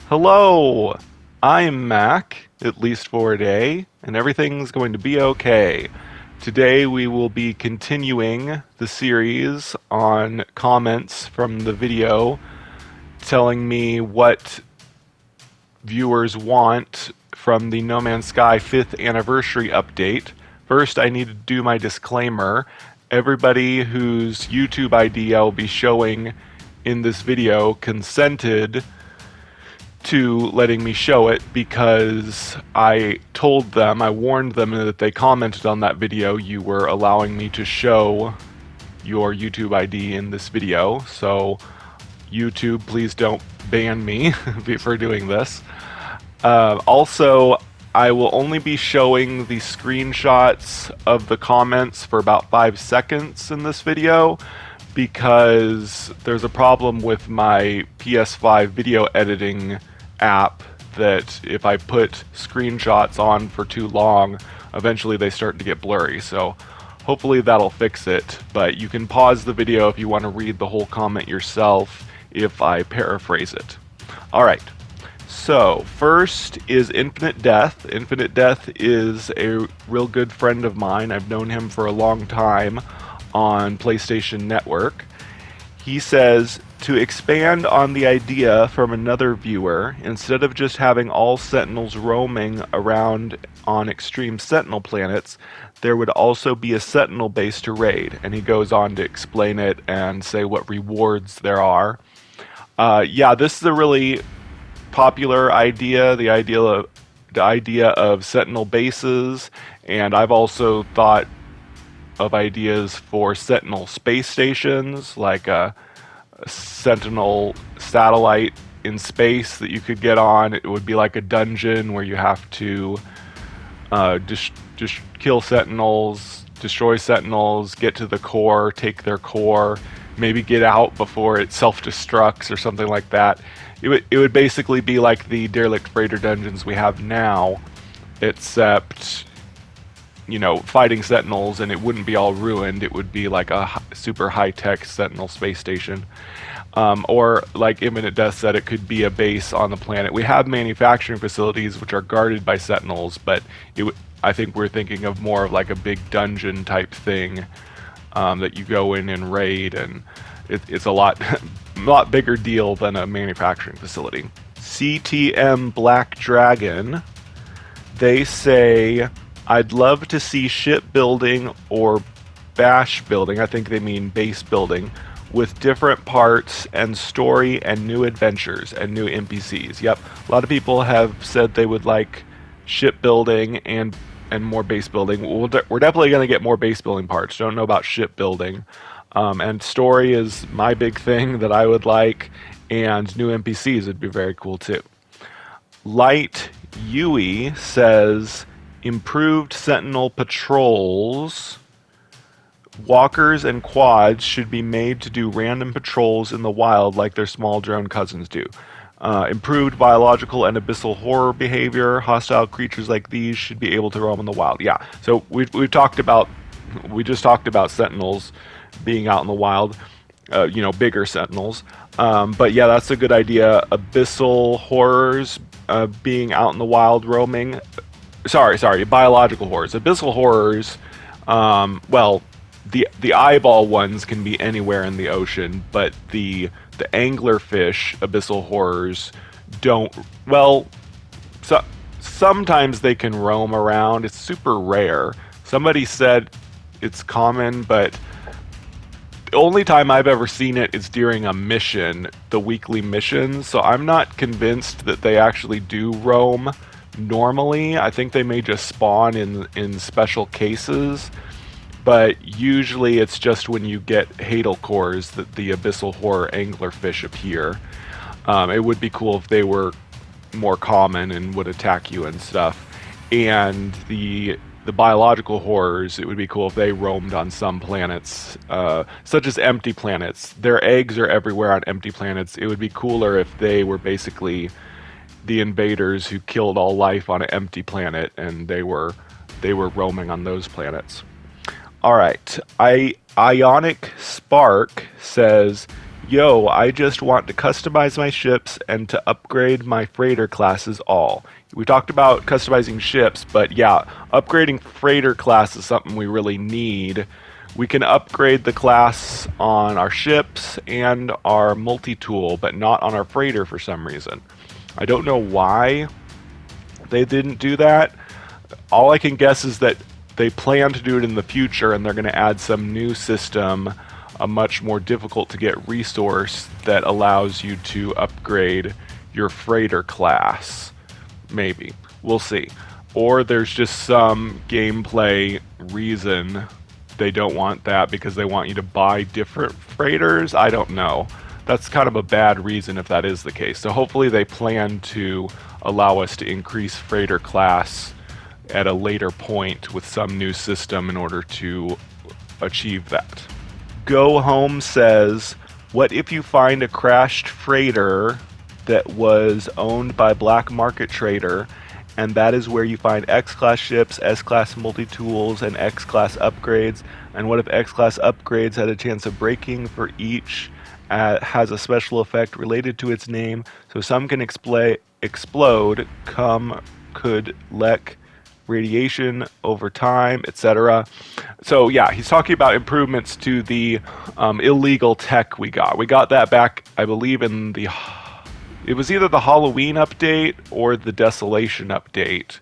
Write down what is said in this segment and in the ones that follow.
Hello, I'm Mac, at least for a day, and everything's going to be okay. Today we will be continuing the series on comments from the video telling me what viewers want from the No Man's Sky 5th anniversary update. First, I need to do my disclaimer. Everybody whose YouTube ID I'll be showing in this video consented to letting me show it because I warned them that if they commented on that video, you were allowing me to show your YouTube ID in this video. So YouTube, please don't ban me for doing this. Also, I will only be showing the screenshots of the comments for about 5 seconds in this video because there's a problem with my PS5 video editing app that if I put screenshots on for too long, eventually they start to get blurry. So hopefully that'll fix it, but you can pause the video if you want to read the whole comment yourself if I paraphrase it. Alright, so first is Infinite Death. Infinite Death is a real good friend of mine. I've known him for a long time on PlayStation Network. He says, to expand on the idea from another viewer, instead of just having all Sentinels roaming around on extreme Sentinel planets, there would also be a Sentinel base to raid. And he goes on to explain it and say what rewards there are. Yeah, this is a really popular idea, the idea of Sentinel bases, and I've also thought of ideas for Sentinel space stations, like a Sentinel satellite in space that you could get on. It would be like a dungeon where you have to just kill Sentinels, destroy Sentinels, get to the core, take their core, maybe get out before it self-destructs or something like that. It would basically be like the derelict freighter dungeons we have now, except, you know, fighting Sentinels, and it wouldn't be all ruined. It would be like a super high-tech Sentinel space station. Or, like Infinite Death said, it could be a base on the planet. We have manufacturing facilities which are guarded by Sentinels, but I think we're thinking of more of like a big dungeon type thing that you go in and raid, and it's a lot bigger deal than a manufacturing facility. CTM Black Dragon, they say, I'd love to see shipbuilding or bash building, I think they mean base building, with different parts and story and new adventures and new NPCs. Yep, a lot of people have said they would like shipbuilding and more base building. We're definitely going to get more base building parts. Don't know about shipbuilding. And story is my big thing that I would like, and new NPCs would be very cool too. Light Yui says, improved Sentinel patrols. Walkers and quads should be made to do random patrols in the wild like their small drone cousins do. Improved biological and abyssal horror behavior. Hostile creatures like these should be able to roam in the wild. Yeah, so we just talked about Sentinels being out in the wild, you know, bigger Sentinels. But yeah, that's a good idea. Abyssal horrors being out in the wild roaming. Sorry, biological horrors. Abyssal horrors, well, the eyeball ones can be anywhere in the ocean, but the anglerfish abyssal horrors don't. Well, sometimes they can roam around. It's super rare. Somebody said it's common, but the only time I've ever seen it is during a mission, the weekly missions. So I'm not convinced that they actually do roam normally. I think they may just spawn in special cases. But usually it's just when you get Hadal cores that the abyssal horror anglerfish appear. It would be cool if they were more common and would attack you and stuff. And the biological horrors, it would be cool if they roamed on some planets, such as empty planets. Their eggs are everywhere on empty planets. It would be cooler if they were basically the invaders who killed all life on an empty planet, and they were roaming on those planets. All right, Ionic Spark says, Yo, I just want to customize my ships and to upgrade my freighter classes all. We talked about customizing ships, but yeah, upgrading freighter class is something we really need. We can upgrade the class on our ships and our multi-tool, but not on our freighter for some reason. I don't know why they didn't do that. All I can guess is that they plan to do it in the future and they're going to add some new system, a much more difficult to get resource that allows you to upgrade your freighter class. Maybe. We'll see. Or there's just some gameplay reason they don't want that because they want you to buy different freighters. I don't know. That's kind of a bad reason if that is the case. So hopefully they plan to allow us to increase freighter class at a later point with some new system in order to achieve that. Go Home says, what if you find a crashed freighter that was owned by black market trader, and that is where you find X-Class ships, S-Class multi-tools, and X-Class upgrades? And what if X-Class upgrades had a chance of breaking for each, has a special effect related to its name, so some can explode, could lek radiation over time, etc. So yeah, he's talking about improvements to the illegal tech we got. We got that back, I believe, in the... It was either the Halloween update or the Desolation update.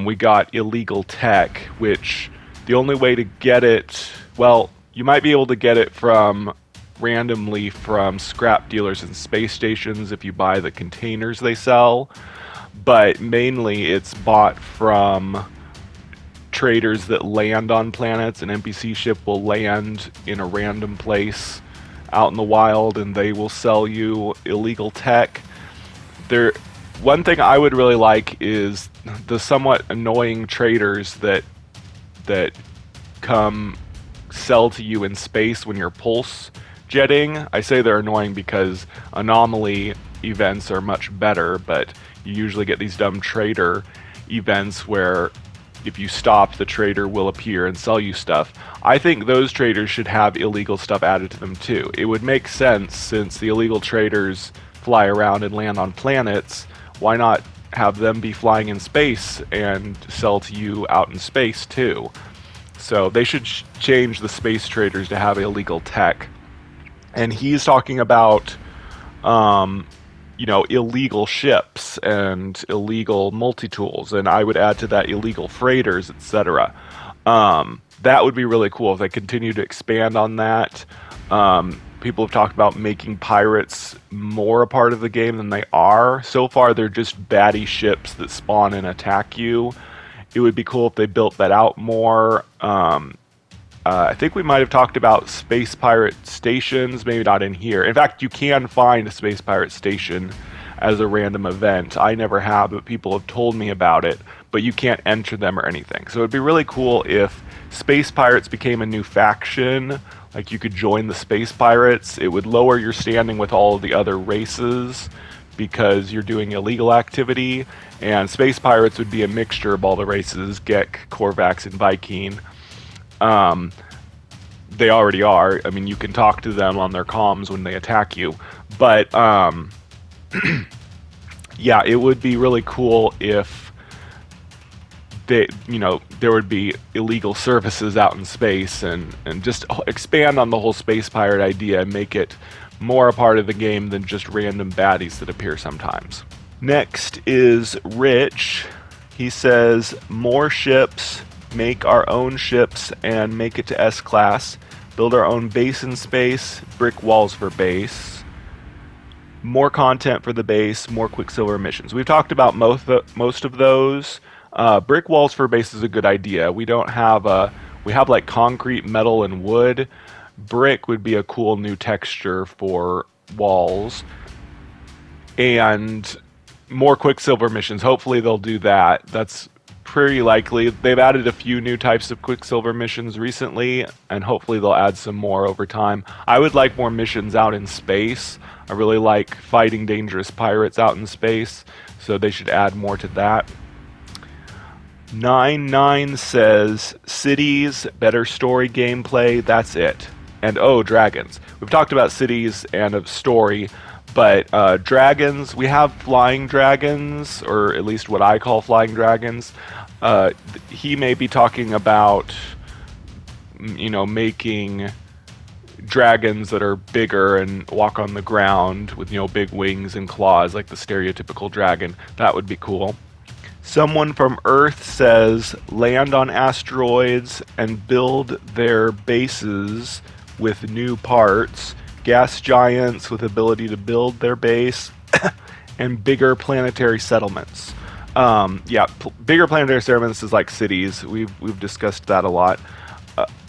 We got illegal tech, which the only way to get it... Well, you might be able to get it from randomly from scrap dealers and space stations if you buy the containers they sell, but mainly it's bought from traders that land on planets. An NPC ship will land in a random place out in the wild and they will sell you illegal tech. One thing I would really like is the somewhat annoying traders that come sell to you in space when you're pulse jetting. I say they're annoying because anomaly events are much better, but you usually get these dumb trader events where if you stop, the trader will appear and sell you stuff. I think those traders should have illegal stuff added to them too. It would make sense since the illegal traders fly around and land on planets. Why not have them be flying in space and sell to you out in space too? So they should change the space traders to have illegal tech. And he's talking about, illegal ships and illegal multi-tools, and I would add to that illegal freighters, etc. That would be really cool if they continue to expand on that. People have talked about making pirates more a part of the game than they are. So far, they're just baddie ships that spawn and attack you. It would be cool if they built that out more. I think we might have talked about space pirate stations, maybe not in here. In fact, you can find a space pirate station as a random event. I never have, but people have told me about it, but you can't enter them or anything. So it'd be really cool if space pirates became a new faction, like you could join the space pirates. It would lower your standing with all of the other races because you're doing illegal activity, and space pirates would be a mixture of all the races, Gek, Korvax, and Viking. They already are. I mean, you can talk to them on their comms when they attack you. But, yeah, it would be really cool if there would be illegal services out in space and just expand on the whole space pirate idea and make it more a part of the game than just random baddies that appear sometimes. Next is Rich. He says, more ships, make our own ships and make it to S-Class, build our own base in space, brick walls for base, more content for the base, more Quicksilver missions. We've talked about most of those. Brick walls for base is a good idea. We have like concrete, metal, and wood. Brick would be a cool new texture for walls. And more Quicksilver missions. Hopefully they'll do that. That's pretty likely. They've added a few new types of Quicksilver missions recently, and hopefully they'll add some more over time. I would like more missions out in space. I really like fighting dangerous pirates out in space, so they should add more to that. 99 says, cities, better story gameplay, that's it. And dragons. We've talked about cities and a story, but dragons, we have flying dragons, or at least what I call flying dragons. He may be talking about, making dragons that are bigger and walk on the ground with, big wings and claws like the stereotypical dragon. That would be cool. Someone from Earth says land on asteroids and build their bases with new parts, gas giants with ability to build their base, and bigger planetary settlements. Bigger planetary settlements is like cities. We've discussed that a lot.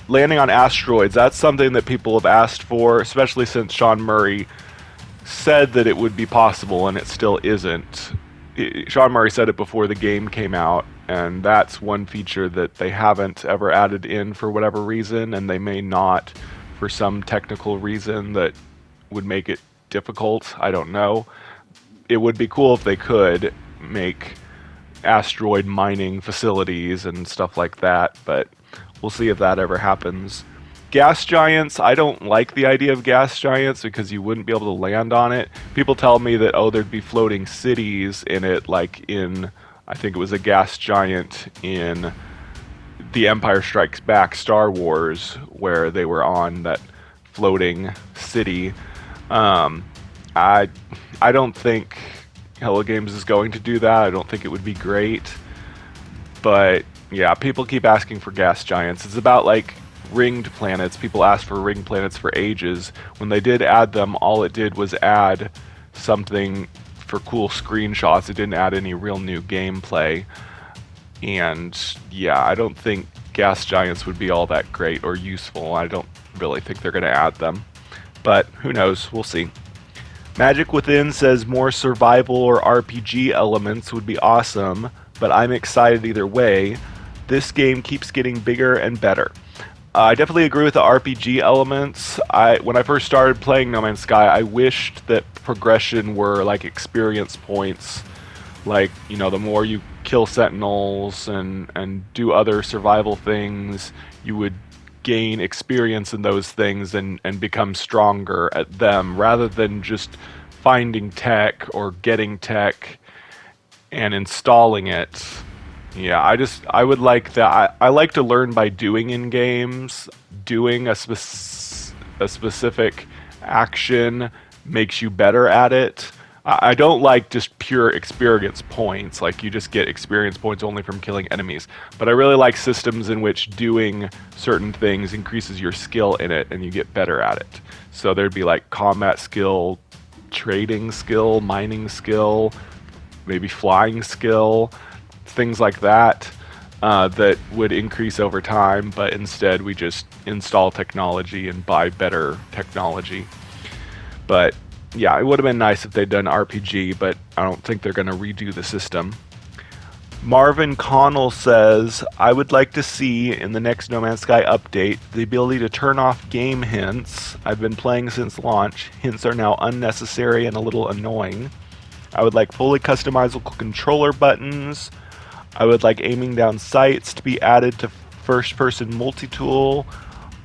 Landing on asteroids, that's something that people have asked for, especially since Sean Murray said that it would be possible, and it still isn't. Sean Murray said it before the game came out, and that's one feature that they haven't ever added in for whatever reason, and they may not for some technical reason that would make it difficult. I don't know. It would be cool if they could make asteroid mining facilities and stuff like that, but we'll see if that ever happens. Gas giants, I don't like the idea of gas giants because you wouldn't be able to land on it. People tell me that, there'd be floating cities in it, like in, I think it was a gas giant in The Empire Strikes Back Star Wars, where they were on that floating city. I don't think Hello Games is going to do that. I don't think it would be great. But yeah, people keep asking for gas giants. It's about like ringed planets. People asked for ringed planets for ages. When they did add them, all it did was add something for cool screenshots. It didn't add any real new gameplay. And yeah, I don't think gas giants would be all that great or useful. I don't really think they're going to add them. But who knows? We'll see. Magic Within says more survival or RPG elements would be awesome, but I'm excited either way. This game keeps getting bigger and better. I definitely agree with the RPG elements. When I first started playing No Man's Sky, I wished that progression were like experience points. Like, the more you kill sentinels and do other survival things, you would gain experience in those things and become stronger at them, rather than just finding tech or getting tech and installing it. Yeah, I would like that. I like to learn by doing in games. Doing a specific action makes you better at it. I don't like just pure experience points, like you just get experience points only from killing enemies. But I really like systems in which doing certain things increases your skill in it and you get better at it. So there'd be like combat skill, trading skill, mining skill, maybe flying skill, things like that, that would increase over time, but instead we just install technology and buy better technology. But yeah, it would have been nice if they'd done RPG, but I don't think they're going to redo the system. Marvin Connell says, I would like to see in the next No Man's Sky update the ability to turn off game hints. I've been playing since launch. Hints are now unnecessary and a little annoying. I would like fully customizable controller buttons. I would like aiming down sights to be added to first-person multi-tool.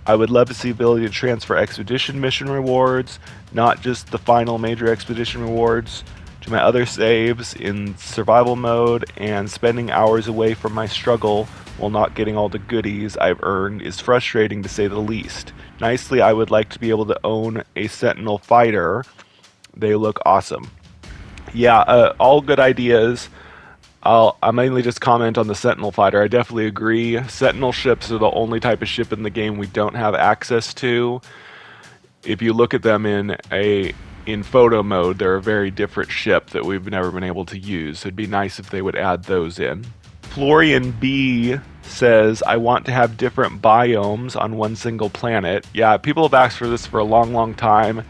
I would love to see the ability to transfer expedition mission rewards, not just the final major expedition rewards, to my other saves in survival mode, and spending hours away from my struggle while not getting all the goodies I've earned is frustrating to say the least. Nicely, I would like to be able to own a Sentinel fighter. They look awesome. Yeah, all good ideas. I'll mainly just comment on the Sentinel fighter. I definitely agree. Sentinel ships are the only type of ship in the game we don't have access to. If you look at them in photo mode, they're a very different ship that we've never been able to use. It'd be nice if they would add those in. Florian B says, I want to have different biomes on one single planet. Yeah, people have asked for this for a long, long time.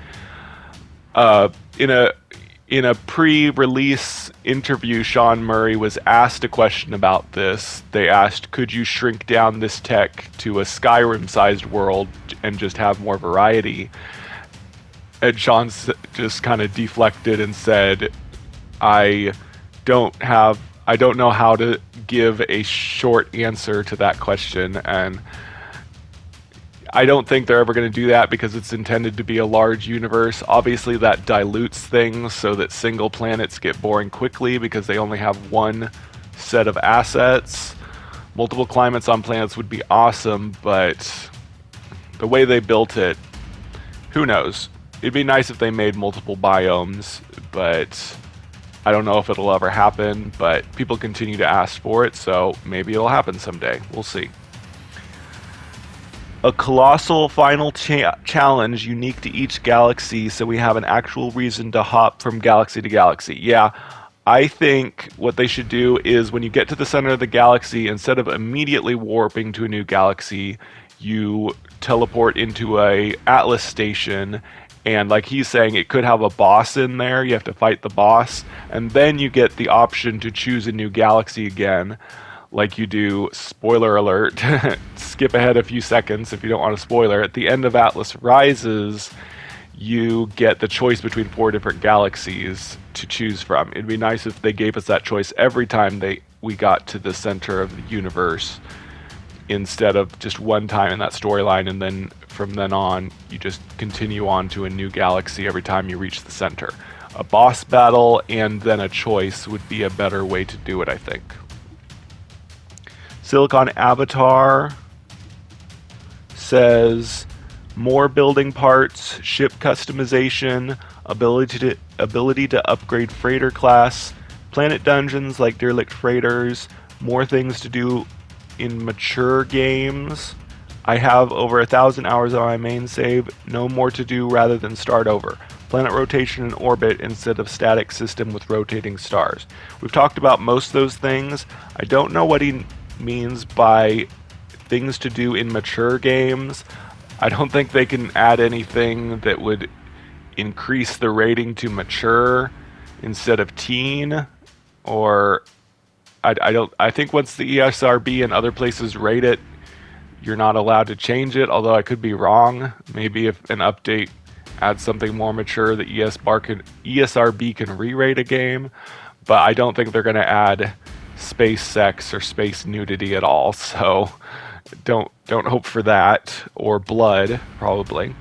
In a pre-release interview, Sean Murray was asked a question about this. They asked, could you shrink down this tech to a Skyrim-sized world and just have more variety? And Sean just kind of deflected and said, I don't know how to give a short answer to that question. And I don't think they're ever going to do that because it's intended to be a large universe. Obviously, that dilutes things so that single planets get boring quickly because they only have one set of assets. Multiple climates on planets would be awesome, but the way they built it, who knows? It'd be nice if they made multiple biomes, but I don't know if it'll ever happen, but people continue to ask for it, so maybe it'll happen someday. We'll see. A colossal final challenge unique to each galaxy, so we have an actual reason to hop from galaxy to galaxy. Yeah, I think what they should do is when you get to the center of the galaxy, instead of immediately warping to a new galaxy, you teleport into a Atlas station, and like he's saying, it could have a boss in there. You have to fight the boss, and then you get the option to choose a new galaxy again. Like you do, spoiler alert, skip ahead a few seconds if you don't want a spoiler. At the end of Atlas Rises, you get the choice between 4 different galaxies to choose from. It'd be nice if they gave us that choice every time we got to the center of the universe, instead of just one time in that storyline, and then from then on, you just continue on to a new galaxy every time you reach the center. A boss battle and then a choice would be a better way to do it, I think. Silicon Avatar says more building parts, ship customization, ability to upgrade freighter class, planet dungeons like derelict freighters, more things to do in mature games. I have over 1,000 hours on my main save, no more to do rather than start over. Planet rotation and orbit instead of static system with rotating stars. We've talked about most of those things. I don't know what he means by things to do in mature games. I don't think they can add anything that would increase the rating to mature instead of teen, or I think once the ESRB and other places rate it, you're not allowed to change it, although I could be wrong. Maybe if an update adds something more mature, the ESRB can re-rate a game, but I don't think they're going to add space sex or space nudity at all, so don't hope for that, or blood, probably.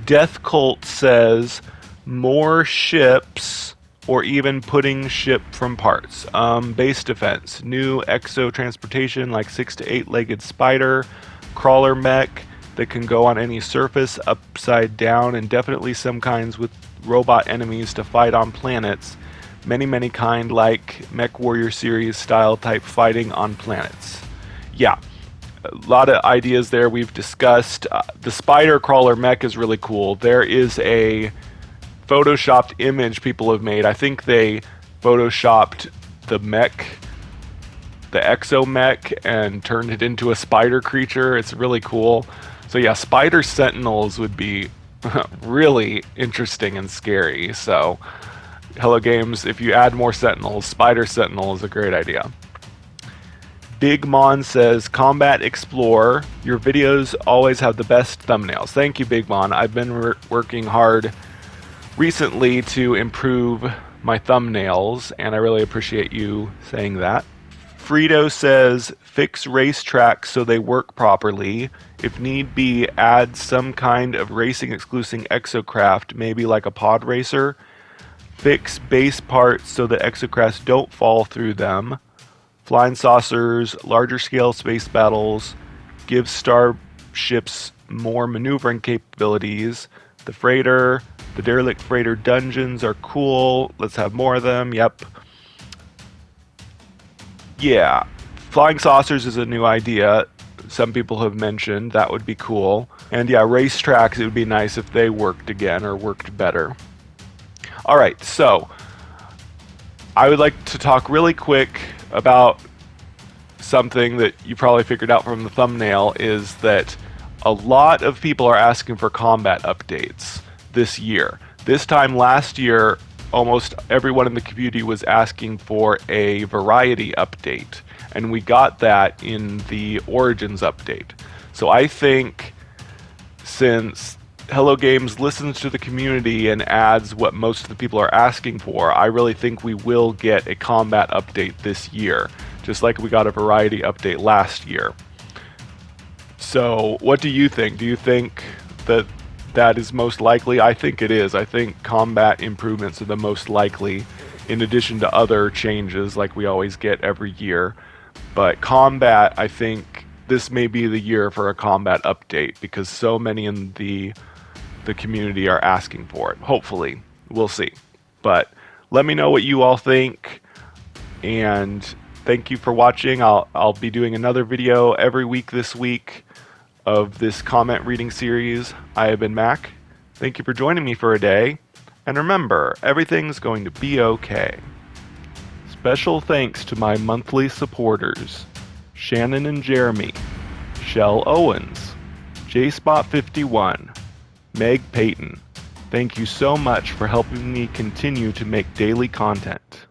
Death Cult says more ships, or even putting ship from parts. Base defense, new exo transportation like 6 to 8-legged spider, crawler mech that can go on any surface upside down, and definitely some kinds with robot enemies to fight on planets. Many kind, like Mech Warrior series style type fighting on planets. Yeah, a lot of ideas there we've discussed. The spider crawler mech is really cool. There is a photoshopped image people have made. I think they photoshopped the mech, the exo mech, and turned it into a spider creature. It's really cool. So yeah, spider sentinels would be really interesting and scary. So Hello Games, if you add more sentinels, spider sentinel is a great idea. Big Mon says, Combat Explorer, your videos always have the best thumbnails. Thank you, Big Mon. I've been working hard recently to improve my thumbnails, and I really appreciate you saying that. Frito says, fix racetracks so they work properly. If need be, add some kind of racing exclusive exocraft, maybe like a pod racer. Fix base parts so that exocrafts don't fall through them. Flying saucers, larger scale space battles, give starships more maneuvering capabilities. The freighter, the derelict freighter dungeons are cool. Let's have more of them. Yep. Yeah. Flying saucers is a new idea. Some people have mentioned that would be cool. And yeah, racetracks, it would be nice if they worked again or worked better. All right, so I would like to talk really quick about something that you probably figured out from the thumbnail, is that a lot of people are asking for combat updates this year. This time last year, almost everyone in the community was asking for a variety update, and we got that in the Origins update. So I think since Hello Games listens to the community and adds what most of the people are asking for, I really think we will get a combat update this year, just like we got a variety update last year. So, what do you think? Do you think that that is most likely? I think it is. I think combat improvements are the most likely, in addition to other changes like we always get every year. But combat, I think this may be the year for a combat update because so many in the community are asking for it. Hopefully, we'll see. But let me know what you all think, and thank you for watching. I'll be doing another video every week this week of this comment reading series. I have been Mac. Thank you for joining me for a day, and remember, everything's going to be okay. Special thanks to my monthly supporters, Shannon and Jeremy, Shell Owens, JSpot51, Meg Payton. Thank you so much for helping me continue to make daily content.